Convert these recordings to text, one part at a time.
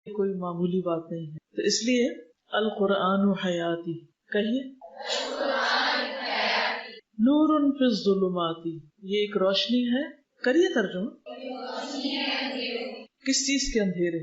کوئی معمولی بات نہیں ہے. تو اس لیے القرآن حیاتی کہیے، نور فی الظلمات، یہ ایک روشنی ہے. کریے ترجمہ. کس چیز کے اندھیرے؟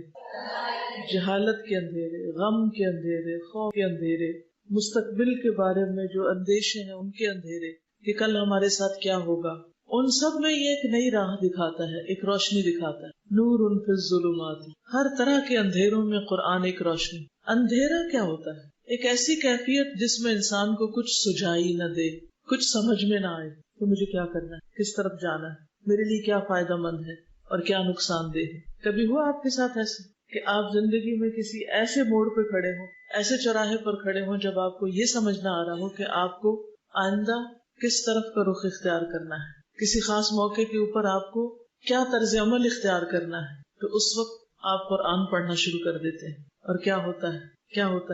جہالت کے اندھیرے، غم کے اندھیرے، خوف کے اندھیرے، مستقبل کے بارے میں جو اندیشے ہیں ان کے اندھیرے کہ کل ہمارے ساتھ کیا ہوگا، ان سب میں یہ ایک نئی راہ دکھاتا ہے، ایک روشنی دکھاتا ہے. نور فی الظلمات، ہر طرح کے اندھیروں میں قرآن ایک روشنی. اندھیرا کیا ہوتا ہے؟ ایک ایسی کیفیت جس میں انسان کو کچھ سجائی نہ دے، کچھ سمجھ میں نہ آئے کہ مجھے کیا کرنا ہے، کس طرف جانا ہے، میرے لیے کیا فائدہ مند ہے اور کیا نقصان دہ ہے. کبھی ہوا آپ کے ساتھ ایسے کہ آپ زندگی میں کسی ایسے موڑ پہ کھڑے ہوں، ایسے چوراہے پر کھڑے ہوں جب آپ کو یہ سمجھ نہ آ رہا ہو کہ آپ کو آئندہ کس طرف کا رخ اختیار کرنا ہے، کسی خاص موقع کے اوپر آپ کو کیا طرز عمل اختیار کرنا ہے، تو اس وقت آپ قرآن پڑھنا شروع کر دیتے ہیں. اور کیا ہوتا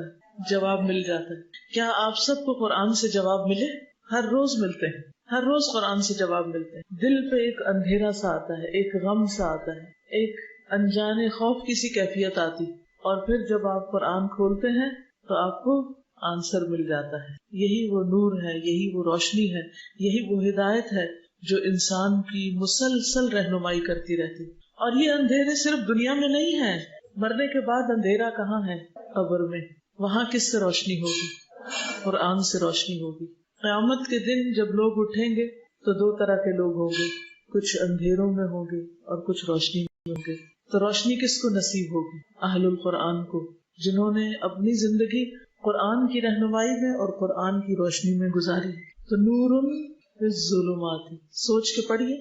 ہے؟ جواب مل جاتا ہے. کیا آپ سب کو قرآن سے جواب ملے؟ ہر روز ملتے ہیں، ہر روز قرآن سے جواب ملتے ہیں. دل پہ ایک اندھیرا سا آتا ہے، ایک غم سا آتا ہے، ایک انجانے خوف کی سی کیفیت آتی، اور پھر جب آپ قرآن کھولتے ہیں تو آپ کو آنسر مل جاتا ہے. یہی وہ نور ہے، یہی وہ روشنی ہے، یہی وہ ہدایت ہے جو انسان کی مسلسل رہنمائی کرتی رہتی. اور یہ اندھیرے صرف دنیا میں نہیں ہے، مرنے کے بعد اندھیرا کہاں ہے؟ قبر میں. وہاں کس سے روشنی ہوگی؟ قرآن سے روشنی ہوگی. قیامت کے دن جب لوگ اٹھیں گے تو دو طرح کے لوگ ہوں گے، کچھ اندھیروں میں ہوں گے اور کچھ روشنی میں ہوں گے. تو روشنی کس کو نصیب ہوگی؟ اہل القرآن کو، جنہوں نے اپنی زندگی قرآن کی رہنمائی میں اور قرآن کی روشنی میں گزاری. تو نور فی الظلمات، سوچ کے پڑھیے.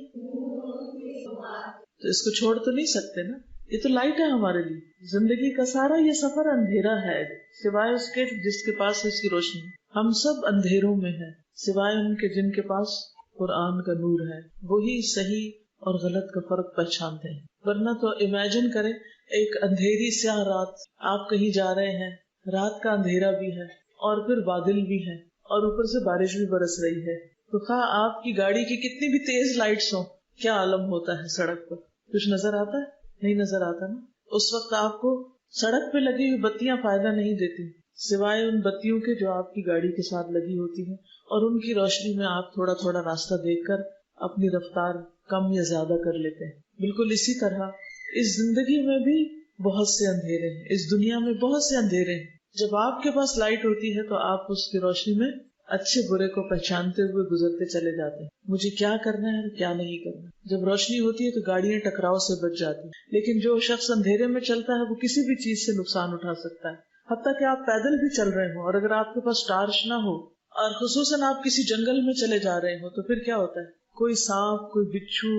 تو اس کو چھوڑ تو نہیں سکتے نا، یہ تو لائٹ ہے ہمارے لیے. زندگی کا سارا یہ سفر اندھیرا ہے سوائے اس کے جس کے پاس اس کی روشنی. ہم سب اندھیروں میں ہیں سوائے ان کے جن کے پاس قرآن کا نور ہے. وہی صحیح اور غلط کا فرق پہچانتے ہیں. ورنہ تو امیجن کریں ایک اندھیری سیاہ رات، آپ کہیں جا رہے ہیں، رات کا اندھیرا بھی ہے اور پھر بادل بھی ہے اور اوپر سے بارش بھی برس رہی ہے. تو خواہ آپ کی گاڑی کی کتنی بھی تیز لائٹس ہوں، کیا عالم ہوتا ہے سڑک پر؟ کچھ نظر آتا ہے؟ نہیں نظر آتا نا. اس وقت آپ کو سڑک پہ لگی ہوئی بتیاں فائدہ نہیں دیتی سوائے ان بتیوں کے جو آپ کی گاڑی کے ساتھ لگی ہوتی ہیں، اور ان کی روشنی میں آپ تھوڑا تھوڑا راستہ دیکھ کر اپنی رفتار کم یا زیادہ کر لیتے ہیں. بالکل اسی طرح اس زندگی میں بھی بہت سے اندھیرے ہیں، اس دنیا میں بہت سے اندھیرے ہیں. جب آپ کے پاس لائٹ ہوتی ہے تو آپ اس کی روشنی میں اچھے برے کو پہچانتے ہوئے گزرتے چلے جاتے ہیں. مجھے کیا کرنا ہے اور کیا نہیں کرنا. جب روشنی ہوتی ہے تو گاڑیاں ٹکراؤ سے بچ جاتی ہیں، لیکن جو شخص اندھیرے میں چلتا ہے وہ کسی بھی چیز سے نقصان اٹھا سکتا ہے. حتیٰ کہ آپ پیدل بھی چل رہے ہوں اور اگر آپ کے پاس ٹارچ نہ ہو اور خصوصاً آپ کسی جنگل میں چلے جا رہے ہوں تو پھر کیا ہوتا ہے؟ کوئی سانپ، کوئی بچھو،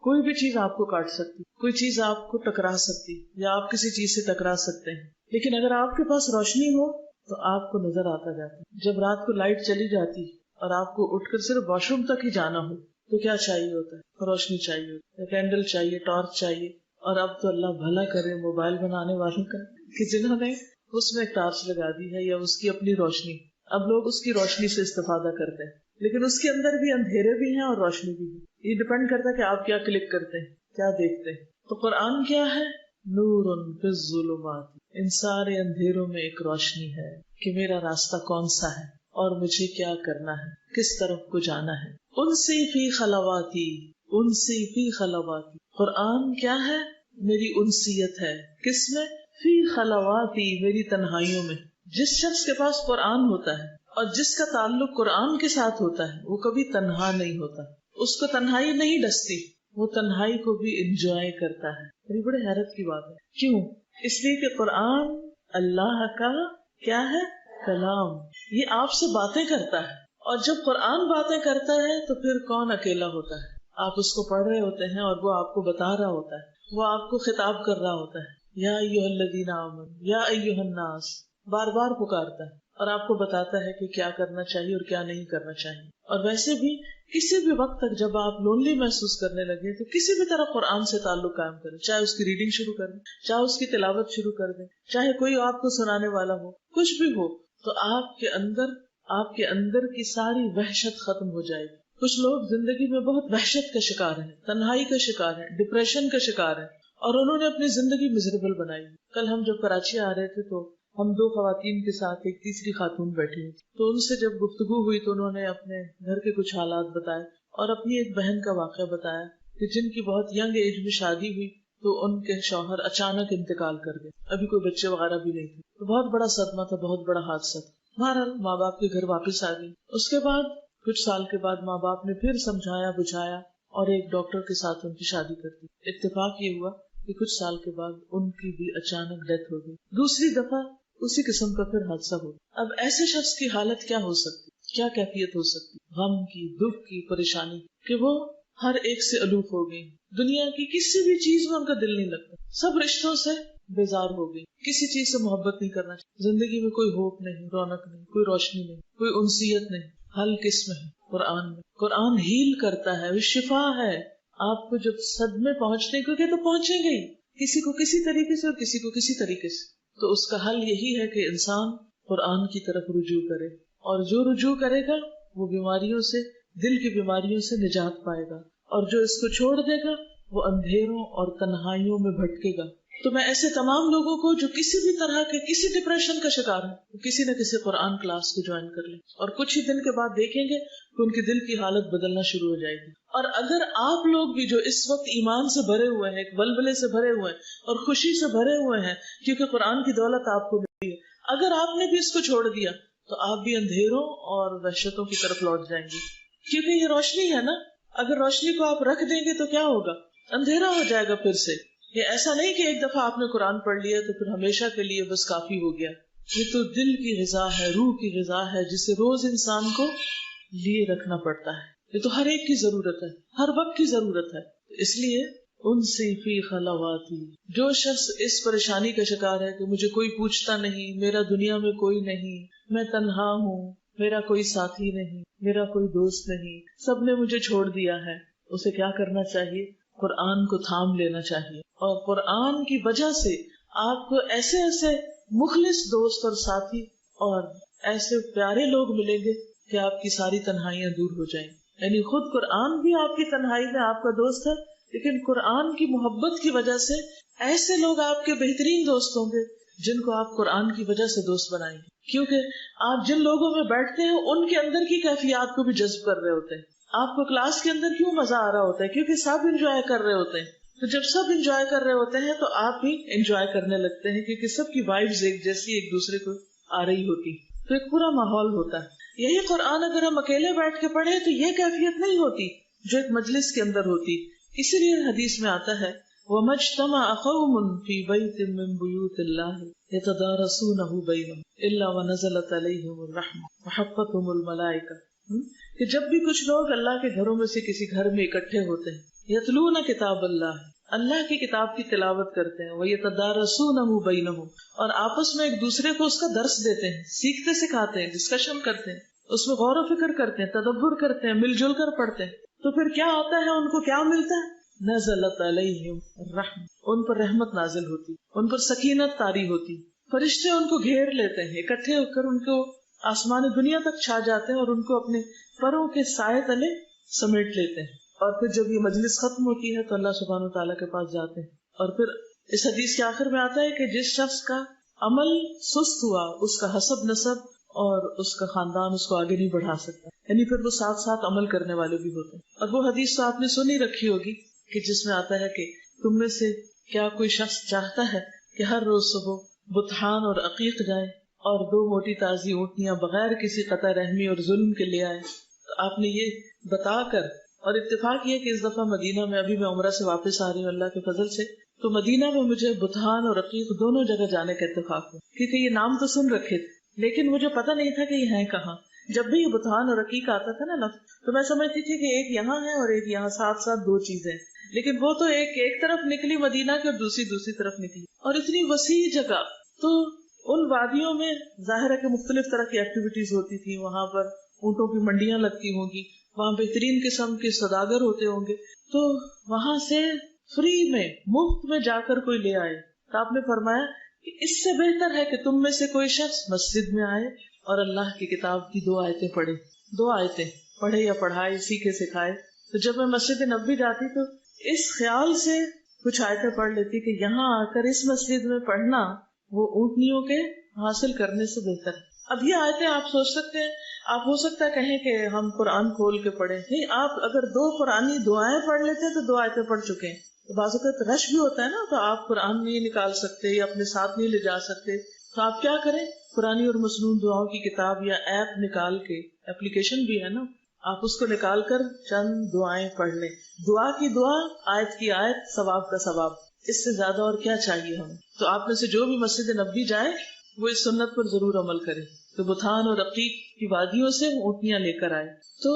کوئی بھی چیز آپ کو کاٹ سکتی، کوئی چیز آپ کو ٹکرا سکتی یا آپ کسی چیز سے ٹکرا سکتے ہیں. لیکن اگر آپ کے پاس روشنی ہو تو آپ کو نظر آتا جاتا ہے. جب رات کو لائٹ چلی جاتی اور آپ کو اٹھ کر صرف واش روم تک ہی جانا ہو تو کیا چاہیے ہوتا ہے؟ روشنی چاہیے ہوتی ہے، کینڈل چاہیے، ٹارچ چاہیے. اور اب تو اللہ بھلا کرے موبائل بنانے والوں کا کہ جنہوں نے اس میں ٹارچ لگا دی ہے یا اس کی اپنی روشنی، اب لوگ اس کی روشنی سے استفادہ کرتے ہیں. لیکن اس کے اندر بھی اندھیرے بھی ہیں اور روشنی بھی ہے. یہ ڈپینڈ کرتا ہے کہ آپ کیا کلک کرتے ہیں، کیا دیکھتے ہیں. تو قرآن کیا ہے؟ نور فی الظلمات، ان سارے اندھیروں میں ایک روشنی ہے کہ میرا راستہ کون سا ہے اور مجھے کیا کرنا ہے، کس طرف کو جانا ہے. انسی فی خلواتی، انسی فی خلواتی، قرآن کیا ہے؟ میری انسیت ہے. کس میں؟ فی خلواتی، میری تنہائیوں میں. جس شخص کے پاس قرآن ہوتا ہے اور جس کا تعلق قرآن کے ساتھ ہوتا ہے وہ کبھی تنہا نہیں ہوتا، اس کو تنہائی نہیں ڈستی، وہ تنہائی کو بھی انجوائے کرتا ہے. یہ بڑے حیرت کی بات ہے. کیوں؟ اس لیے کہ قرآن اللہ کا کیا ہے؟ کلام. یہ آپ سے باتیں کرتا ہے، اور جب قرآن باتیں کرتا ہے تو پھر کون اکیلا ہوتا ہے؟ آپ اس کو پڑھ رہے ہوتے ہیں اور وہ آپ کو بتا رہا ہوتا ہے، وہ آپ کو خطاب کر رہا ہوتا ہے. یا ایھا الذین آمنوا، یا ایھا الناس، بار بار پکارتا ہے اور آپ کو بتاتا ہے کہ کیا کرنا چاہیے اور کیا نہیں کرنا چاہیے. اور ویسے بھی کسی بھی وقت تک جب آپ لونلی محسوس کرنے لگے تو کسی بھی طرح قرآن سے تعلق قائم کریں، چاہے اس کی ریڈنگ شروع کر دیں، چاہے اس کی تلاوت شروع کر دیں، چاہے کوئی آپ کو سنانے والا ہو، کچھ بھی ہو، تو آپ کے اندر کی ساری وحشت ختم ہو جائے گی. کچھ لوگ زندگی میں بہت وحشت کا شکار ہیں، تنہائی کا شکار ہیں، ڈپریشن کا شکار ہیں، اور انہوں نے اپنی زندگی مزریبل بنائی. کل ہم جب کراچی آ رہے تھے تو ہم 2 خواتین کے ساتھ ایک تیسری خاتون بیٹھی ہوئی، تو ان سے جب گفتگو ہوئی تو انہوں نے اپنے گھر کے کچھ حالات بتائے اور اپنی ایک بہن کا واقعہ بتایا کہ جن کی بہت ینگ ایج میں شادی ہوئی تو ان کے شوہر اچانک انتقال کر گئے، ابھی کوئی بچے وغیرہ بھی نہیں تھے. تو بہت بڑا صدمہ تھا، بہت بڑا حادثہ تھا. بہرحال ماں باپ کے گھر واپس آ گئی. اس کے بعد کچھ سال کے بعد ماں باپ نے پھر سمجھایا بجھایا اور ایک ڈاکٹر کے ساتھ ان کی شادی کر دی. اتفاق یہ ہوا کہ کچھ سال کے بعد ان کی بھی اچانک ڈیتھ ہو گئی. دوسری دفعہ اسی قسم کا پھر حادثہ ہو. اب ایسے شخص کی حالت کیا ہو سکتی، کیا کیفیت ہو سکتی، غم کی، دکھ کی، پریشانی، کہ وہ ہر ایک سے الوف ہو گئی. دنیا کی کسی بھی چیز میں ان کا دل نہیں لگتا، سب رشتوں سے بیزار ہو گئی، کسی چیز سے محبت نہیں کرنا چاہیے. زندگی میں کوئی ہوپ نہیں، رونق نہیں، کوئی روشنی نہیں، کوئی انسیت نہیں. حل کس میں ہے؟ قرآن میں. قرآن ہیل کرتا ہے، وہ شفا ہے. آپ کو جب صدمے پہنچنے کو تو پہنچیں گے ہی، کسی کو کسی طریقے سے اور کسی کو کسی طریقے سے. تو اس کا حل یہی ہے کہ انسان قرآن کی طرف رجوع کرے، اور جو رجوع کرے گا وہ بیماریوں سے، دل کی بیماریوں سے نجات پائے گا، اور جو اس کو چھوڑ دے گا وہ اندھیروں اور تنہائیوں میں بھٹکے گا. تو میں ایسے تمام لوگوں کو جو کسی بھی طرح کے کسی ڈپریشن کا شکار ہے، وہ کسی نہ کسی قرآن کلاس کو جوائن کر لیں، اور کچھ ہی دن کے بعد دیکھیں گے کہ ان کی دل کی حالت بدلنا شروع ہو جائے گی. اور اگر آپ لوگ بھی جو اس وقت ایمان سے بھرے ہوئے ہیں، ایک ولولے سے بھرے ہوئے ہیں اور خوشی سے بھرے ہوئے ہیں کیونکہ قرآن کی دولت آپ کو ملی ہے، اگر آپ نے بھی اس کو چھوڑ دیا تو آپ بھی اندھیروں اور وحشتوں کی طرف لوٹ جائیں گے. کیونکہ یہ روشنی ہے نا، اگر روشنی کو آپ رکھ دیں گے تو کیا ہوگا؟ اندھیرا ہو جائے گا پھر سے. یہ ایسا نہیں کہ ایک دفعہ آپ نے قرآن پڑھ لیا تو پھر ہمیشہ کے لیے بس کافی ہو گیا. یہ تو دل کی غذا ہے، روح کی غذا ہے، جسے روز انسان کو لیے رکھنا پڑتا ہے. یہ تو ہر ایک کی ضرورت ہے، ہر وقت کی ضرورت ہے. اس لیے ان سے فی خلواتی، جو شخص اس پریشانی کا شکار ہے کہ مجھے کوئی پوچھتا نہیں، میرا دنیا میں کوئی نہیں، میں تنہا ہوں، میرا کوئی ساتھی نہیں، میرا کوئی دوست نہیں، سب نے مجھے چھوڑ دیا ہے، اسے کیا کرنا چاہیے؟ قرآن کو تھام لینا چاہیے. اور قرآن کی وجہ سے آپ کو ایسے ایسے مخلص دوست اور ساتھی اور ایسے پیارے لوگ ملیں گے کہ آپ کی ساری تنہائیاں دور ہو جائیں. یعنی خود قرآن بھی آپ کی تنہائی میں آپ کا دوست ہے، لیکن قرآن کی محبت کی وجہ سے ایسے لوگ آپ کے بہترین دوست ہوں گے جن کو آپ قرآن کی وجہ سے دوست بنائیں گے. کیونکہ آپ جن لوگوں میں بیٹھتے ہیں ان کے اندر کی کیفیات کو بھی جذب کر رہے ہوتے ہیں. آپ کو کلاس کے اندر کیوں مزہ آ رہا ہوتا ہے؟ کیونکہ سب انجوائے کر رہے ہوتے ہیں. تو جب سب انجوائے کر رہے ہوتے ہیں تو آپ بھی انجوائے کرنے لگتے ہیں، کیونکہ سب کی وائبز ایک جیسی ایک دوسرے کو آ رہی ہوتی، تو ایک پورا ماحول ہوتا ہے. یہی قرآن اگر ہم اکیلے بیٹھ کے پڑھیں تو یہ کیفیت نہیں ہوتی جو ایک مجلس کے اندر ہوتی. اسی لیے حدیث میں آتا ہے وَمَجْتَمَعَ قَوْمٌ فِي بَيْتٍ مِّن بُيُوتِ اللَّهِ يَتَدَارَسُونَهُ بَيْنَهُمْ إِلَّا وَنَزَلَتْ عَلَيْهِمُ الرَّحْمَةُ وَحَفَّتْهُمُ الْمَلَائِكَةُ، کہ جب بھی کچھ لوگ اللہ کے گھروں میں سے کسی گھر میں اکٹھے ہوتے ہیں، یتلون کتاب اللہ، اللہ کی کتاب کی تلاوت کرتے ہیں، وَيَتَدَارَسُونَهُ بَيْنَهُمْ، اور آپس میں ایک دوسرے کو اس کا درس دیتے ہیں، سیکھتے سکھاتے ہیں، ڈسکشن کرتے ہیں، اس میں غور و فکر کرتے ہیں، تدبر کرتے ہیں، مل جل کر پڑھتے ہیں. تو پھر کیا ہوتا ہے؟ ان کو کیا ملتا ہے؟ نزلت علیہم الرحمۃ، ان پر رحمت نازل ہوتی، ان پر سکینت طاری ہوتی، فرشتے ان کو گھیر لیتے ہیں، اکٹھے ہو کر ان کو آسمان دنیا تک چھا جاتے ہیں اور ان کو اپنے پروں کے سائے تلے سمیٹ لیتے ہیں. اور پھر جب یہ مجلس ختم ہوتی ہے تو اللہ سبحانہ وتعالیٰ کے پاس جاتے ہیں. اور پھر اس حدیث کے آخر میں آتا ہے کہ جس شخص کا عمل سست ہوا اس کا حسب نسب اور اس کا خاندان اس کو آگے نہیں بڑھا سکتا، یعنی پھر وہ ساتھ ساتھ عمل کرنے والے بھی ہوتے ہیں. اور وہ حدیث تو آپ نے سنی رکھی ہوگی کہ جس میں آتا ہے کہ تم میں سے کیا کوئی شخص چاہتا ہے کہ ہر روز صبح بطحان اور عقیق جائے اور 2 موٹی تازی اونٹنیاں بغیر کسی قطع رحمی اور ظلم کے لے آئے. تو آپ نے یہ بتا کر، اور اتفاق یہ کہ اس دفعہ مدینہ میں ابھی میں عمرہ سے واپس آ رہی ہوں اللہ کے فضل سے، تو مدینہ میں مجھے بطحان اور عقیق دونوں جگہ جانے کا اتفاق ہوا، کیونکہ یہ نام تو سن رکھے تھے لیکن مجھے پتہ نہیں تھا کہ یہ ہیں کہاں. جب بھی یہ بطحان اور عقیق آتا تھا نا لفظ، تو میں سمجھتی تھی کہ ایک یہاں ہے اور ایک یہاں، ساتھ ساتھ 2 چیزیں، لیکن وہ تو ایک طرف نکلی مدینہ کی اور دوسری طرف نکلی، اور اتنی وسیع جگہ. تو ان وادیوں میں ظاہر ہے کہ مختلف طرح کی ایکٹیویٹیز ہوتی تھی، وہاں پر اونٹوں کی منڈیاں لگتی ہوں گی، وہاں بہترین قسم کے سوداگر ہوتے ہوں گے، تو وہاں سے فری میں مفت میں جا کر کوئی لے آئے. تو آپ نے فرمایا کہ اس سے بہتر ہے کہ تم میں سے کوئی شخص مسجد میں آئے اور اللہ کی کتاب کی 2 آیتیں پڑھے. 2 آیتیں پڑھے یا پڑھائے، سیکھے سکھائے. تو جب میں مسجد نبوی جاتی تو اس خیال سے کچھ آیتیں پڑھ لیتی کہ یہاں آ کر اس مسجد میں پڑھنا وہ اونٹنیوں کے حاصل کرنے سے بہتر ہے. اب یہ آیتیں آپ سوچ سکتے ہیں، آپ ہو سکتا ہے کہیں کہ ہم قرآن کھول کے پڑھیں، نہیں، آپ اگر 2 قرآنی دعائیں پڑھ لیتے ہیں تو 2 آیتیں پڑھ چکے ہیں. تو بعض اوقات رش بھی ہوتا ہے نا، تو آپ قرآن نہیں نکال سکتے یا اپنے ساتھ نہیں لے جا سکتے، تو آپ کیا کریں، قرآنی اور مسنون دعاؤں کی کتاب یا ایپ نکال کے، اپلیکیشن بھی ہے نا، آپ اس کو نکال کر چند دعائیں پڑھ لیں. دعا کی دعا، آیت کی آیت، ثواب کا ثواب، اس سے زیادہ اور کیا چاہیے ہمیں. تو آپ میں سے جو بھی مسجد نبوی جائے وہ اس سنت پر ضرور عمل کرے. تو بتھان اور عقیق کی وادیوں سے اونٹنیاں لے کر آئے. تو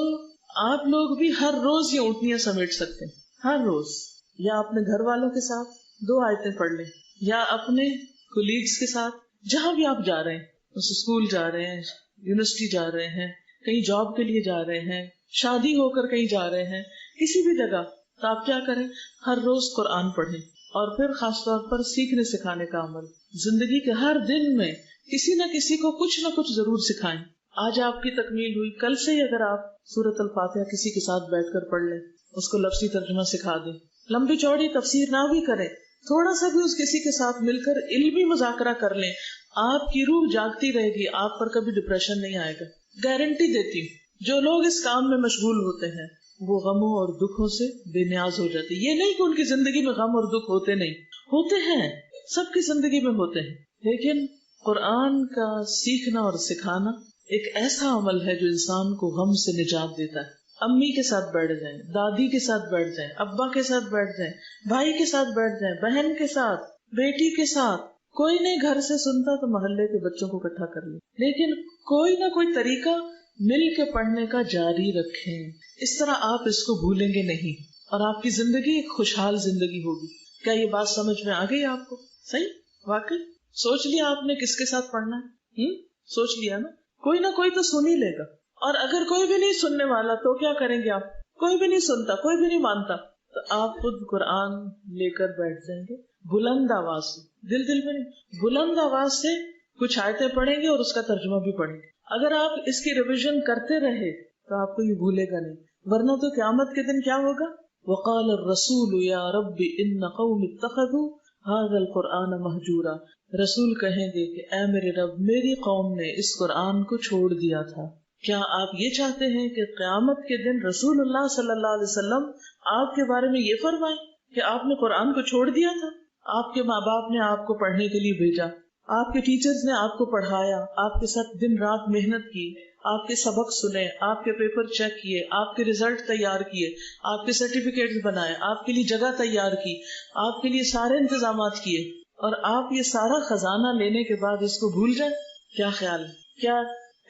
آپ لوگ بھی ہر روز یہ اونٹنیاں سمیٹ سکتے ہیں، ہر روز، یا اپنے گھر والوں کے ساتھ 2 آیتیں پڑھ لیں، یا اپنے کولیگز کے ساتھ، جہاں بھی آپ جا رہے ہیں، اس اسکول جا رہے ہیں، یونیورسٹی جا رہے ہیں، کہیں جاب کے لیے جا رہے ہیں، شادی ہو کر کہیں جا رہے ہیں، کسی بھی جگہ، تو آپ کیا کریں، ہر روز قرآن پڑھیں. اور پھر خاص طور پر سیکھنے سکھانے کا عمل، زندگی کے ہر دن میں کسی نہ کسی کو کچھ نہ کچھ ضرور سکھائیں. آج آپ کی تکمیل ہوئی، کل سے ہی اگر آپ سورۃ الفاتحہ کسی کے ساتھ بیٹھ کر پڑھ لیں، اس کو لفظی ترجمہ سکھا دیں، لمبی چوڑی تفسیر نہ بھی کریں، تھوڑا سا بھی اس کسی کے ساتھ مل کر علمی مذاکرہ کر لیں، آپ کی روح جاگتی رہے گی، آپ پر کبھی ڈپریشن نہیں آئے گا. گارنٹی دیتی ہوں. جو لوگ اس کام میں مشغول ہوتے ہیں وہ غموں اور دکھوں سے بے نیاز ہو جاتے. یہ نہیں کہ ان کی زندگی میں غم اور دکھ ہوتے نہیں، ہوتے ہیں، سب کی زندگی میں ہوتے ہیں، لیکن قرآن کا سیکھنا اور سکھانا ایک ایسا عمل ہے جو انسان کو غم سے نجات دیتا ہے. امی کے ساتھ بیٹھ جائیں، دادی کے ساتھ بیٹھ جائیں، ابا کے ساتھ بیٹھ جائیں، بھائی کے ساتھ بیٹھ جائیں، بہن کے ساتھ، بیٹی کے ساتھ. کوئی نہیں گھر سے سنتا تو محلے کے بچوں کو اکٹھا کر لیں، لیکن کوئی نہ کوئی طریقہ مل کے پڑھنے کا جاری رکھیں. اس طرح آپ اس کو بھولیں گے نہیں اور آپ کی زندگی ایک خوشحال زندگی ہوگی. کیا یہ بات سمجھ میں آ گئی آپ کو؟ صحیح، واقعی سوچ لیا آپ نے کس کے ساتھ پڑھنا ہے؟ سوچ لیا نا. کوئی نہ کوئی تو سن ہی لے گا، اور اگر کوئی بھی نہیں سننے والا تو کیا کریں گے آپ؟ کوئی بھی نہیں سنتا، کوئی بھی نہیں مانتا، تو آپ خود قرآن لے کر بیٹھ جائیں گے بلند آواز سے، دل میں نہیں، بلند آواز سے کچھ آیتیں پڑھیں گے اور اس کا ترجمہ بھی پڑھیں گے. اگر آپ اس کی ریویژن کرتے رہے تو آپ کو یہ بھولے گا نہیں، ورنہ تو قیامت کے دن کیا ہوگا؟ وقال الرسول یا رب ان قوم اتخذوا هذا القرآن مہجورا. رسول کہیں گے کہ اے میرے رب، میری قوم نے اس قرآن کو چھوڑ دیا تھا. کیا آپ یہ چاہتے ہیں کہ قیامت کے دن رسول اللہ صلی اللہ علیہ وسلم آپ کے بارے میں یہ فرمائیں کہ آپ نے قرآن کو چھوڑ دیا تھا؟ آپ کے ماں باپ نے آپ کو پڑھنے کے لیے بھیجا، آپ کے ٹیچرز نے آپ کو پڑھایا، آپ کے ساتھ دن رات محنت کی، آپ کے سبق سنے، آپ کے پیپر چیک کیے، آپ کے ریزلٹ تیار کیے، آپ کے سرٹیفکیٹس بنائے، آپ کے لیے جگہ تیار کی، آپ کے لیے سارے انتظامات کیے، اور آپ یہ سارا خزانہ لینے کے بعد اس کو بھول جائیں؟ کیا خیال ہے؟ کیا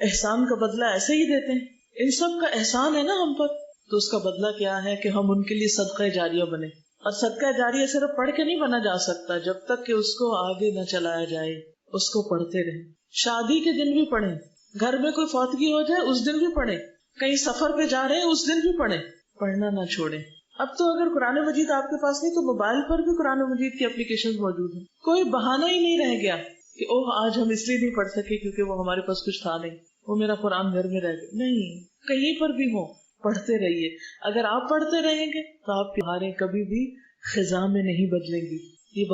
احسان کا بدلہ ایسے ہی دیتے ہیں؟ ان سب کا احسان ہے نا ہم پر، تو اس کا بدلہ کیا ہے کہ ہم ان کے لیے صدقہ جاریہ بنے. اور صدقہ جاریہ صرف پڑھ کے نہیں بنا جا سکتا جب تک کہ اس کو آگے نہ چلایا جائے، اس کو پڑھتے رہیں. شادی کے دن بھی پڑھیں، گھر میں کوئی فوتگی ہو جائے اس دن بھی پڑھیں، کہیں سفر پہ جا رہے ہیں اس دن بھی پڑھیں، پڑھنا نہ چھوڑیں. اب تو اگر قرآن مجید آپ کے پاس نہیں تو موبائل پر بھی قرآن مجید کی اپلیکیشن موجود ہیں. کوئی بہانہ ہی نہیں رہ گیا کہ اوہ آج ہم اس لیے نہیں پڑھ سکے کیونکہ وہ ہمارے پاس کچھ تھا نہیں، وہ میرا قرآن گھر میں رہ گیا. نہیں، کہیں پر بھی ہو، پڑھتے رہیے. اگر آپ پڑھتے رہیں گے تو آپ کی بہاریں کبھی بھی خزاں میں نہیں بدلیں گی، یہ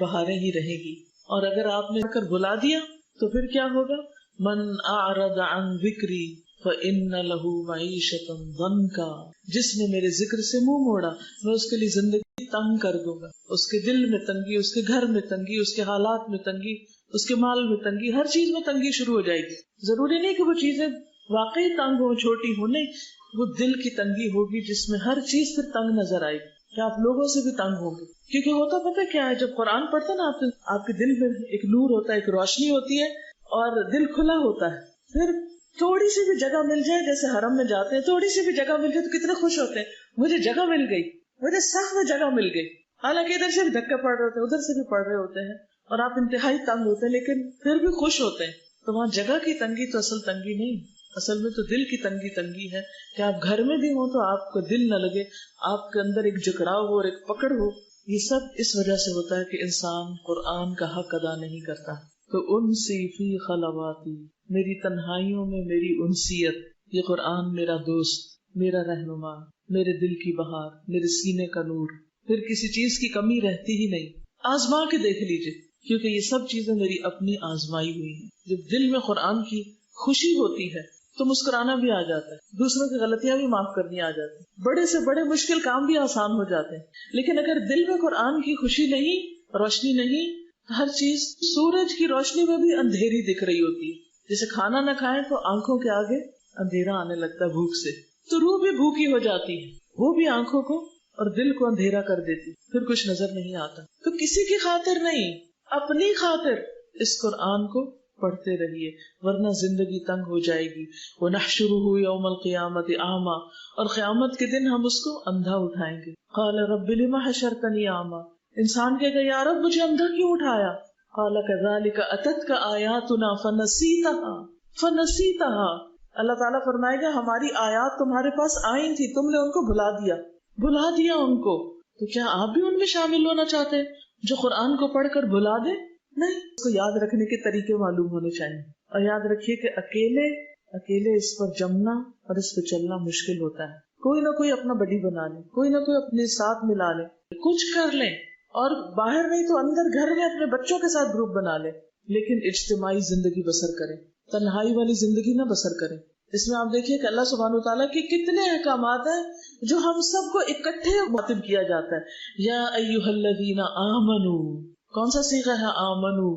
بہاریں ہی رہیں گی. اور اگر آپ نے کر بلا دیا تو پھر کیا ہوگا؟ من اعرض عن ذکری فإن له معیشۃ ضنکا. جس نے میرے ذکر سے منہ موڑا میں اس کے لیے زندگی تنگ کر دوں گا. اس کے دل میں تنگی، اس کے گھر میں تنگی، اس کے حالات میں تنگی، اس کے مال میں تنگی، ہر چیز میں تنگی شروع ہو جائے گی. ضروری نہیں کہ وہ چیزیں واقعی تنگ ہو، چھوٹی ہو، نہیں، وہ دل کی تنگی ہوگی جس میں ہر چیز پھر تنگ نظر آئے گی کہ آپ لوگوں سے بھی تنگ ہوں گے. کیونکہ ہوتا پتہ کیا ہے، جب قرآن پڑھتے نا آپ کے دل میں ایک نور ہوتا ہے، ایک روشنی ہوتی ہے اور دل کھلا ہوتا ہے. پھر تھوڑی سی بھی جگہ مل جائے، جیسے حرم میں جاتے ہیں، تھوڑی سی بھی جگہ مل جائے تو کتنے خوش ہوتے ہیں، مجھے جگہ مل گئی، مجھے سخت میں جگہ مل گئی. حالانکہ ادھر سے بھی دھکے پڑ رہے ہوتے ہیں، ادھر سے بھی پڑ رہے ہوتے ہیں اور آپ انتہائی تنگ ہوتے ہیں، لیکن پھر بھی خوش ہوتے ہیں. تو وہاں جگہ کی تنگی تو اصل تنگی نہیں، اصل میں تو دل کی تنگی ہے کہ آپ گھر میں بھی ہوں تو آپ کو دل نہ لگے، آپ کے اندر ایک جکڑاؤ ہو اور ایک پکڑ ہو. یہ سب اس وجہ سے ہوتا ہے کہ انسان قرآن کا حق ادا نہیں کرتا. تو انسی فی خلواتی، میری تنہائیوں میں میری انسیت، یہ قرآن میرا دوست، میرا رہنما، میرے دل کی بہار، میرے سینے کا نور، پھر کسی چیز کی کمی رہتی ہی نہیں. آزما کے دیکھ لیجیے، کیونکہ یہ سب چیزیں میری اپنی آزمائی ہوئی ہیں. جب دل میں قرآن کی خوشی ہوتی ہے تو مسکرانا بھی آ جاتا ہے، دوسروں کی غلطیاں بھی معاف کرنی آ جاتی ہیں، بڑے سے بڑے مشکل کام بھی آسان ہو جاتے ہیں. لیکن اگر دل میں قرآن کی خوشی نہیں، روشنی نہیں، ہر چیز سورج کی روشنی میں بھی اندھیری دکھ رہی ہوتی ہے. جیسے کھانا نہ کھائیں تو آنکھوں کے آگے اندھیرا آنے لگتا ہے بھوک سے، تو روح بھی بھوکی ہو جاتی ہے، وہ بھی آنکھوں کو اور دل کو اندھیرا کر دیتی، پھر کچھ نظر نہیں آتا. تو کسی کی خاطر نہیں، اپنی خاطر اس قرآن کو پڑھتے رہیے، ورنہ زندگی تنگ ہو جائے گی. وَنَحْشُرُهُ يَوْمَ الْقِيَامَةِ أَعْمَى، اور قیامت کے دن ہم اس کو اندھا اٹھائیں گے. قَالَ رَبِّ لِمَ حَشَرْتَنِي أَعْمَى، انسان کہے گا یا رب مجھے اندھا کیوں اٹھایا؟ قَالَ كَذَلِكَ أَتَتْكَ آيَاتُنَا فَنَسِيتَهَا، اللہ تعالیٰ فرمائے گا ہماری آیات تمہارے پاس آئی تھی، تم نے ان کو بھلا دیا ان کو. تو کیا آپ بھی ان میں شامل ہونا چاہتے ہیں جو قرآن کو پڑھ کر بھلا دے؟ نہیں، اس کو یاد رکھنے کے طریقے معلوم ہونے چاہیے. اور یاد رکھیے کہ اکیلے اس پر جمنا اور اس پہ چلنا مشکل ہوتا ہے. کوئی نہ کوئی اپنا بڈی بنا لے، کوئی نہ کوئی اپنے ساتھ ملا لے، کچھ کر لیں، اور باہر نہیں تو اندر گھر میں اپنے بچوں کے ساتھ گروپ بنا لے. لیکن اجتماعی زندگی بسر کریں، تنہائی والی زندگی نہ بسر کریں. اس میں آپ دیکھیے کہ اللہ سبحانہ وتعالیٰ کے کتنے احکامات ہیں جو ہم سب کو اکٹھے مخاطب کیا جاتا ہے. یا ایھا الذین آمنو، کون سا صیغہ ہے؟ آمنو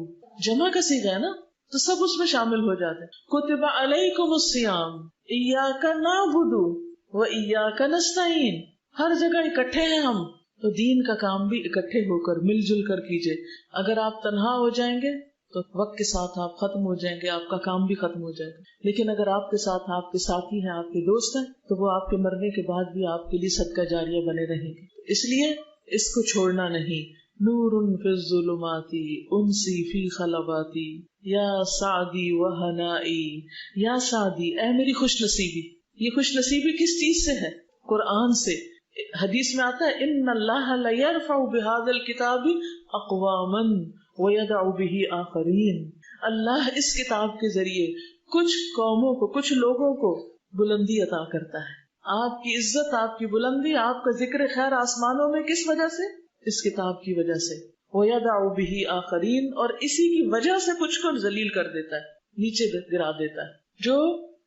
جمع کا صیغہ ہے نا، تو سب اس میں شامل ہو جاتے ہیں. کتب علیکم الصیام ایاک نعبد و ایاک نستعین، ہر جگہ اکٹھے ہیں ہم، تو دین کا کام بھی اکٹھے ہو کر مل جل کر کیجئے. اگر آپ تنہا ہو جائیں گے تو وقت کے ساتھ آپ ختم ہو جائیں گے، آپ کا کام بھی ختم ہو جائے گا. لیکن اگر آپ کے ساتھ آپ کے ساتھی ہیں، آپ کے دوست ہیں، تو وہ آپ کے مرنے کے بعد بھی آپ کے لیے صدقہ جاریہ بنے رہیں گے. اس لیے اس کو چھوڑنا نہیں. نور فی الظلمات انسی فی خلواتی یا سعدی و ہنائی، یا سعدی اے میری خوش نصیبی. یہ خوش نصیبی کس چیز سے ہے؟ قرآن سے. حدیث میں آتا ہے ان اللہ لیرفع بہذا الکتاب اقواما ویدع بہ آخرین، اللہ اس کتاب کے ذریعے کچھ قوموں کو، کچھ لوگوں کو بلندی عطا کرتا ہے. آپ کی عزت، آپ کی بلندی، آپ کا ذکر خیر آسمانوں میں کس وجہ سے؟ اس کتاب کی وجہ سے. وَيَدَعُ بِهِ آخَرِينَ، اور اسی کی وجہ سے کچھ کو ذلیل کر دیتا ہے، نیچے گرا دیتا ہے. جو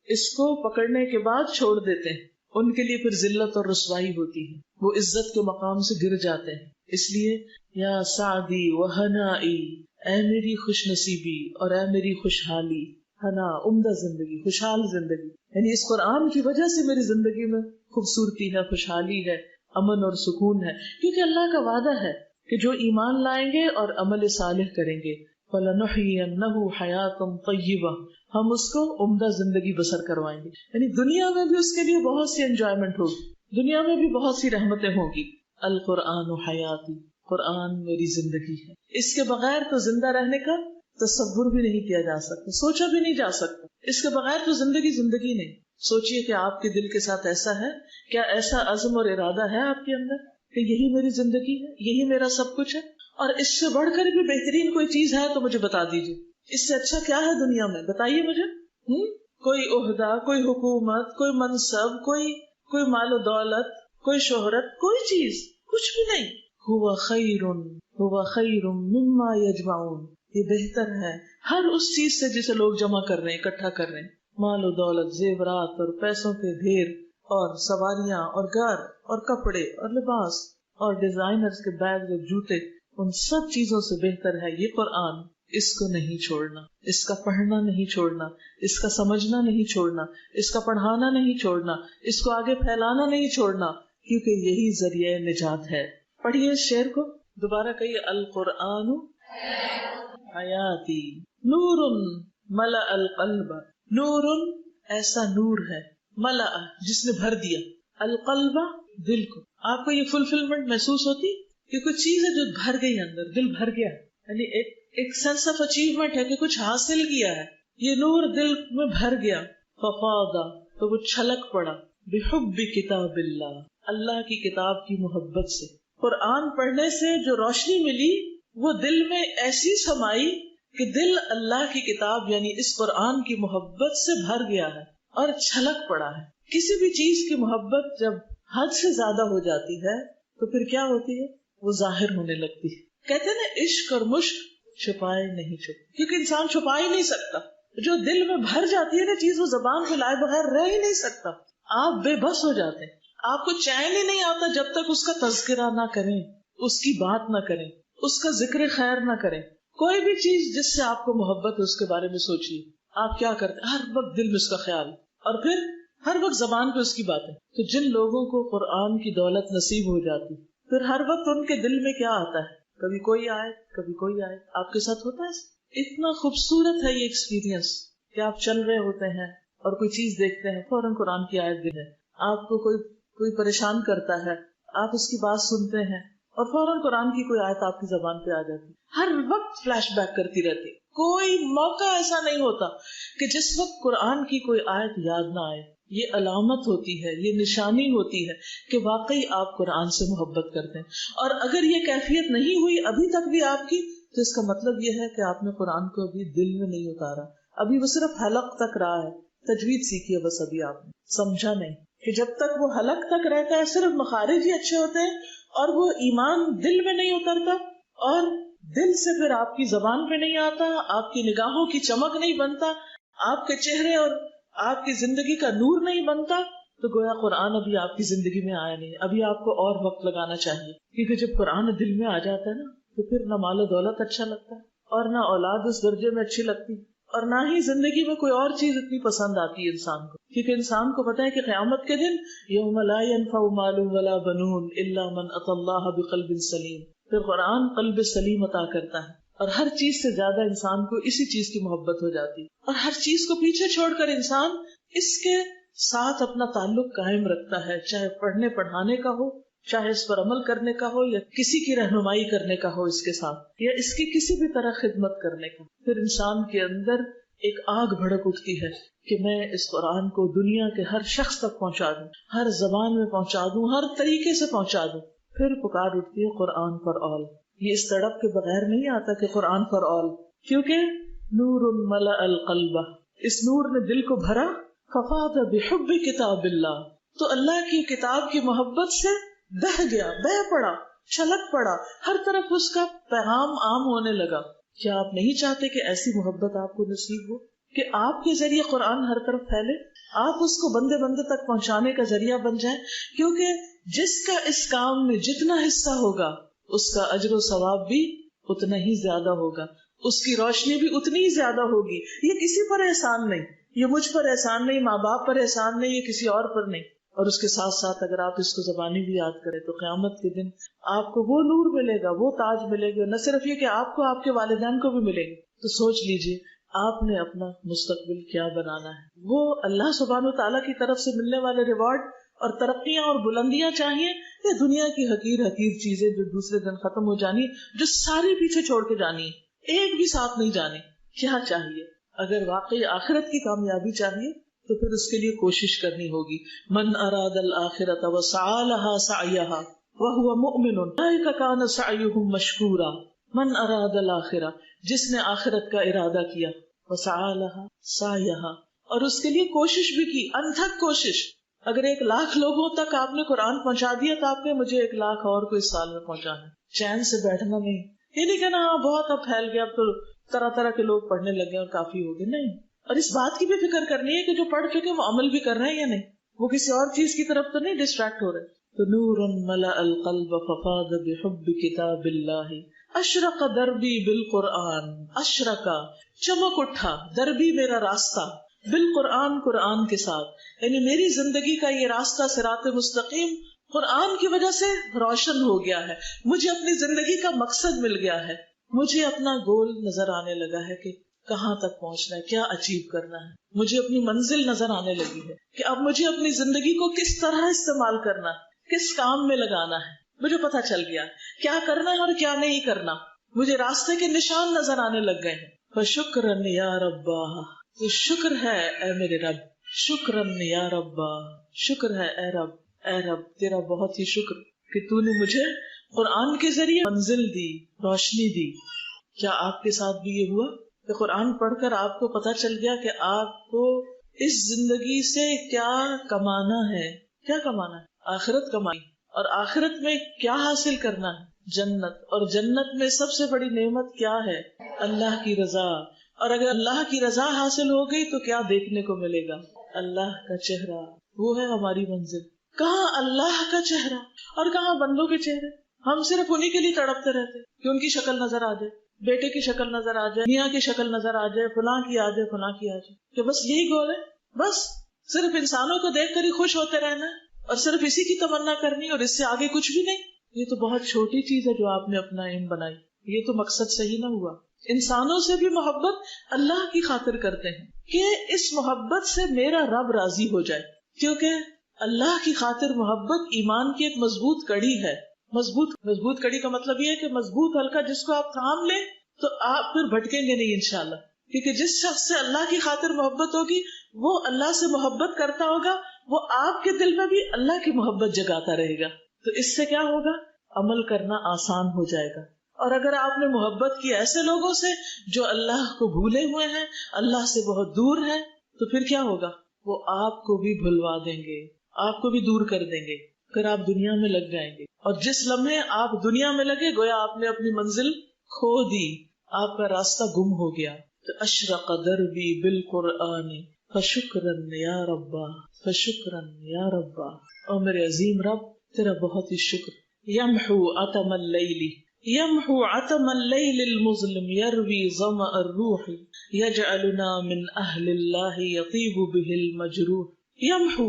اس کو پکڑنے کے بعد چھوڑ دیتے ہیں ان کے لیے پھر ذلت اور رسوائی ہوتی ہے، وہ عزت کے مقام سے گر جاتے ہیں. اس لیے یا سعدی و ہنائی، اے میری خوش نصیبی اور اے میری خوشحالی. ہنا عمدہ زندگی، خوشحال زندگی، یعنی اس قرآن کی وجہ سے میری زندگی میں خوبصورتی ہے، خوشحالی ہے، امن اور سکون ہے. کیونکہ اللہ کا وعدہ ہے کہ جو ایمان لائیں گے اور عمل صالح کریں گے فَلَنُحْيِيَنَّهُ حَيَاةً طَيِّبَةً، ہم اس کو عمدہ زندگی بسر کروائیں گے. یعنی دنیا میں بھی اس کے لیے بہت سی انجوائمنٹ ہوگی، دنیا میں بھی بہت سی رحمتیں ہوں گی. القرآن حیاتی، قرآن میری زندگی ہے. اس کے بغیر تو زندہ رہنے کا تصور بھی نہیں کیا جا سکتا، سوچا بھی نہیں جا سکتا. اس کے بغیر تو زندگی نہیں. سوچئے کہ آپ کے دل کے ساتھ ایسا ہے، کیا ایسا عزم اور ارادہ ہے آپ کے اندر کہ یہی میری زندگی ہے، یہی میرا سب کچھ ہے؟ اور اس سے بڑھ کر بھی بہترین کوئی چیز ہے تو مجھے بتا دیجیے. اس سے اچھا کیا ہے دنیا میں؟ بتائیے مجھے. کوئی عہدہ، کوئی حکومت، کوئی منصب، کوئی مال و دولت، کوئی شہرت، کوئی چیز، کچھ بھی نہیں. هو خیر مما یجمعون، یہ بہتر ہے ہر اس چیز سے جسے لوگ جمع کر رہے ہیں، اکٹھا کر رہے ہیں. مال و دولت، زیورات اور پیسوں کے ڈھیر اور سواریاں اور گھر اور کپڑے اور لباس اور ڈیزائنرز کے بیگ اور جوتے، ان سب چیزوں سے بہتر ہے یہ قرآن. اس کو نہیں چھوڑنا، اس کا پڑھنا نہیں چھوڑنا، اس کا سمجھنا نہیں چھوڑنا، اس کا پڑھانا نہیں چھوڑنا، اس کو آگے پھیلانا نہیں چھوڑنا، کیونکہ یہی ذریعہ نجات ہے. پڑھیے اس شعر کو دوبارہ کہیے. القرآن حیاتی نور ملأ القلب، نور ایسا نور ہے، ملأ جس نے بھر دیا، القلب دل کو. آپ کو یہ فلفلمنٹ محسوس ہوتی کہ کچھ چیز ہے جو بھر گئی اندر، دل بھر گیا، یعنی ایک سینس آف اچیومنٹ ہے کہ کچھ حاصل کیا ہے. یہ نور دل میں بھر گیا. ففاض، تو وہ چھلک پڑا، بحب کتاب اللہ، اللہ کی کتاب کی محبت سے. قرآن پڑھنے سے جو روشنی ملی وہ دل میں ایسی سمائی کہ دل اللہ کی کتاب یعنی اس قرآن کی محبت سے بھر گیا ہے اور چھلک پڑا ہے. کسی بھی چیز کی محبت جب حد سے زیادہ ہو جاتی ہے تو پھر کیا ہوتی ہے؟ وہ ظاہر ہونے لگتی ہے. کہتے ہیں نا عشق اور مشق چھپائے نہیں چھپتے، کیونکہ انسان چھپا ہی نہیں سکتا. جو دل میں بھر جاتی ہے نا چیز، وہ زبان پہ لائے بغیر رہ ہی نہیں سکتا. آپ بے بس ہو جاتے ہیں، آپ کو چین ہی نہیں آتا جب تک اس کا تذکرہ نہ کریں، اس کی بات نہ کریں، اس کا ذکر خیر نہ کریں. کوئی بھی چیز جس سے آپ کو محبت ہے اس کے بارے میں سوچیے. آپ کیا کرتے ہیں؟ ہر وقت دل میں اس کا خیال، اور پھر ہر وقت زبان پہ اس کی باتیں. تو جن لوگوں کو قرآن کی دولت نصیب ہو جاتی، پھر ہر وقت ان کے دل میں کیا آتا ہے؟ کبھی کوئی آیت، کبھی کوئی آیت. آپ کے ساتھ ہوتا ہے؟ اتنا خوبصورت ہے یہ ایکسپیرینس کہ آپ چل رہے ہوتے ہیں اور کوئی چیز دیکھتے ہیں، فوراً قرآن کی آیت بھی ہے. آپ کو کوئی پریشان کرتا ہے، آپ اس کی بات سنتے ہیں اور فوراً قرآن کی کوئی آیت آپ کی زبان پہ آ جاتی. ہر وقت فلیش بیک کرتی رہتی. کوئی موقع ایسا نہیں ہوتا کہ جس وقت قرآن کی کوئی آیت یاد نہ آئے. یہ علامت ہوتی ہے، یہ نشانی ہوتی ہے کہ واقعی آپ قرآن سے محبت کرتے ہیں. اور اگر یہ کیفیت نہیں ہوئی ابھی تک بھی آپ کی، تو اس کا مطلب یہ ہے کہ آپ نے قرآن کو ابھی دل میں نہیں اتارا. ابھی وہ صرف حلق تک رہا ہے. تجوید سیکھی ہے بس، ابھی آپ نے سمجھا نہیں کہ جب تک وہ حلق تک رہتا ہے صرف مخارج ہی اچھے ہوتے ہیں اور وہ ایمان دل میں نہیں اترتا، اور دل سے پھر آپ کی زبان پہ نہیں آتا، آپ کی نگاہوں کی چمک نہیں بنتا، آپ کے چہرے اور آپ کی زندگی کا نور نہیں بنتا، تو گویا قرآن ابھی آپ کی زندگی میں آیا نہیں. ابھی آپ کو اور وقت لگانا چاہیے، کیونکہ جب قرآن دل میں آ جاتا ہے نا تو پھر نہ مال و دولت اچھا لگتا ہے اور نہ اولاد اس درجے میں اچھی لگتی، اور نہ ہی زندگی میں کوئی اور چیز اتنی پسند آتی ہے انسان کو. کیونکہ انسان کو پتا ہے کہ قیامت کے دن یوم لا ينفع مال ولا بنون الا من اتى الله بقلب سلیم. پھر قرآن قلب سلیم عطا کرتا ہے، اور ہر چیز سے زیادہ انسان کو اسی چیز کی محبت ہو جاتی، اور ہر چیز کو پیچھے چھوڑ کر انسان اس کے ساتھ اپنا تعلق قائم رکھتا ہے، چاہے پڑھنے پڑھانے کا ہو، چاہے اس پر عمل کرنے کا ہو، یا کسی کی رہنمائی کرنے کا ہو اس کے ساتھ، یا اس کی کسی بھی طرح خدمت کرنے کا. پھر انسان کے اندر ایک آگ بھڑک اٹھتی ہے کہ میں اس قرآن کو دنیا کے ہر شخص تک پہنچا دوں، ہر زبان میں پہنچا دوں، ہر طریقے سے پہنچا دوں. پھر پکار اٹھتی ہے قرآن فار آل. یہ اس تڑپ کے بغیر نہیں آتا کہ قرآن فار آل، کیونکہ نور ملأ القلب، اس نور نے دل کو بھرا. ففاض بحب کتاب اللہ، تو اللہ کی کتاب کی محبت سے بہہ گیا، بہہ پڑا، چھلک پڑا، ہر طرف اس کا پیغام عام ہونے لگا. کیا آپ نہیں چاہتے کہ ایسی محبت آپ کو نصیب ہو کہ آپ کے ذریعے قرآن ہر طرف پھیلے، آپ اس کو بندے بندے تک پہنچانے کا ذریعہ بن جائیں؟ کیونکہ جس کا اس کام میں جتنا حصہ ہوگا اس کا اجر و ثواب بھی اتنا ہی زیادہ ہوگا، اس کی روشنی بھی اتنی ہی زیادہ ہوگی. یہ کسی پر احسان نہیں، یہ مجھ پر احسان نہیں، ماں باپ پر احسان نہیں، یہ کسی اور پر نہیں. اور اس کے ساتھ ساتھ اگر آپ اس کو زبانی بھی یاد کریں تو قیامت کے دن آپ کو وہ نور ملے گا، وہ تاج ملے گا. نہ صرف یہ کہ آپ کو، آپ کے والدین کو بھی ملے گا. تو سوچ لیجئے آپ نے اپنا مستقبل کیا بنانا ہے. وہ اللہ سبحانہ وتعالیٰ کی طرف سے ملنے والے ریوارڈ اور ترقیاں اور بلندیاں چاہیے، یا دنیا کی حقیر حقیر چیزیں جو دوسرے دن ختم ہو جانی، جو ساری پیچھے چھوڑ کے جانی، ایک بھی ساتھ نہیں جانی؟ کیا چاہیے؟ اگر واقعی آخرت کی کامیابی چاہیے تو پھر اس کے لیے کوشش کرنی ہوگی. من اراد الآخرۃ وسعى لها سعيها وهو مؤمن اولئک کان سعیهم مشکورا. من اراد الآخرہ، جس نے آخرت کا ارادہ کیا، وسعى لها سعيها، اور اس کے لیے کوشش بھی کی، انتھک کوشش. اگر 1,00,000 لوگوں تک آپ نے قرآن پہنچا دیا تو آپ نے مجھے 1,00,000 اور کو اس سال میں پہنچانا. چین سے بیٹھنا نہیں، یہ نہیں کہنا ہاں بہت اب پھیل گیا، اب تو طرح طرح کے لوگ پڑھنے لگے اور کافی ہو گئے. نہیں، اور اس بات کی بھی فکر کرنی ہے کہ جو پڑھ چکے وہ عمل بھی کر رہے ہیں یا نہیں، وہ کسی اور چیز کی طرف تو نہیں ڈسٹریکٹ ہو رہے. تو نور ملأ القلب ففاض بحب کتاب اللہ اشرق دربی بالقرآن. اشرق چمک اٹھا، دربی میرا راستہ، بالقرآن قرآن کے ساتھ، یعنی میری زندگی کا یہ راستہ صراط مستقیم قرآن کی وجہ سے روشن ہو گیا ہے. مجھے اپنی زندگی کا مقصد مل گیا ہے، مجھے اپنا گول نظر آنے لگا ہے کہ کہاں تک پہنچنا ہے، کیا اچیو کرنا ہے. مجھے اپنی منزل نظر آنے لگی ہے کہ اب مجھے اپنی زندگی کو کس طرح استعمال کرنا ہے، کس کام میں لگانا ہے. مجھے پتا چل گیا کیا کرنا ہے اور کیا نہیں کرنا. مجھے راستے کے نشان نظر آنے لگ گئے ہیں. فشکرن یا ربا، تو شکر ہے اے میرے رب. شکرن یا ربا، شکر ہے اے رب. اے رب تیرا بہت ہی شکر کہ تو نے مجھے قرآن کے ذریعے منزل دی، روشنی دی. کیا آپ کے ساتھ بھی یہ ہوا کہ قرآن پڑھ کر آپ کو پتا چل گیا کہ آپ کو اس زندگی سے کیا کمانا ہے؟ کیا کمانا ہے؟ آخرت کمائی، اور آخرت میں کیا حاصل کرنا ہے. جنت، اور جنت میں سب سے بڑی نعمت کیا ہے؟ اللہ کی رضا. اور اگر اللہ کی رضا حاصل ہو گئی تو کیا دیکھنے کو ملے گا؟ اللہ کا چہرہ. وہ ہے ہماری منزل. کہاں اللہ کا چہرہ اور کہاں بندوں کے چہرے. ہم صرف انہی کے لیے تڑپتے رہتے کہ ان کی شکل نظر آ جائے، بیٹے کی شکل نظر آ جائے، میاں کی شکل نظر آ جائے، فلاں کی آ جائے، فلاں کی آ جائے، کہ بس یہی گول ہے. بس صرف انسانوں کو دیکھ کر ہی خوش ہوتے رہنا ہے اور صرف اسی کی تمنا کرنی اور اس سے آگے کچھ بھی نہیں. یہ تو بہت چھوٹی چیز ہے جو آپ نے اپنا ایم بنائی. یہ تو مقصد صحیح نہ ہوا. انسانوں سے بھی محبت اللہ کی خاطر کرتے ہیں کہ اس محبت سے میرا رب راضی ہو جائے، کیونکہ اللہ کی خاطر محبت ایمان کی ایک مضبوط کڑی ہے. مضبوط کڑی کا مطلب یہ ہے کہ مضبوط حلقہ جس کو آپ تھام لیں تو آپ پھر بھٹکیں گے نہیں انشاءاللہ. کیونکہ جس شخص سے اللہ کی خاطر محبت ہوگی وہ اللہ سے محبت کرتا ہوگا، وہ آپ کے دل میں بھی اللہ کی محبت جگاتا رہے گا. تو اس سے کیا ہوگا؟ عمل کرنا آسان ہو جائے گا. اور اگر آپ نے محبت کی ایسے لوگوں سے جو اللہ کو بھولے ہوئے ہیں، اللہ سے بہت دور ہیں، تو پھر کیا ہوگا؟ وہ آپ کو بھی بھلوا دیں گے، آپ کو بھی دور کر دیں گے، پھر آپ دنیا میں لگ جائیں گے. اور جس لمحے آپ دنیا میں لگے گویا آپ نے اپنی منزل کھو دی، آپ کا راستہ گم ہو گیا. تو اشرق دربی بالقرآن فشکرا یا ربا، فشکرا یا ربا. اور میرے عظیم رب تیرا بہت ہی شکر. یمحو عتم اللیل، یمحو عتم اللیل المظلم یروی ظمأ الروح یجعلنا من اہل اللہ یطیب به المجروح. یمحو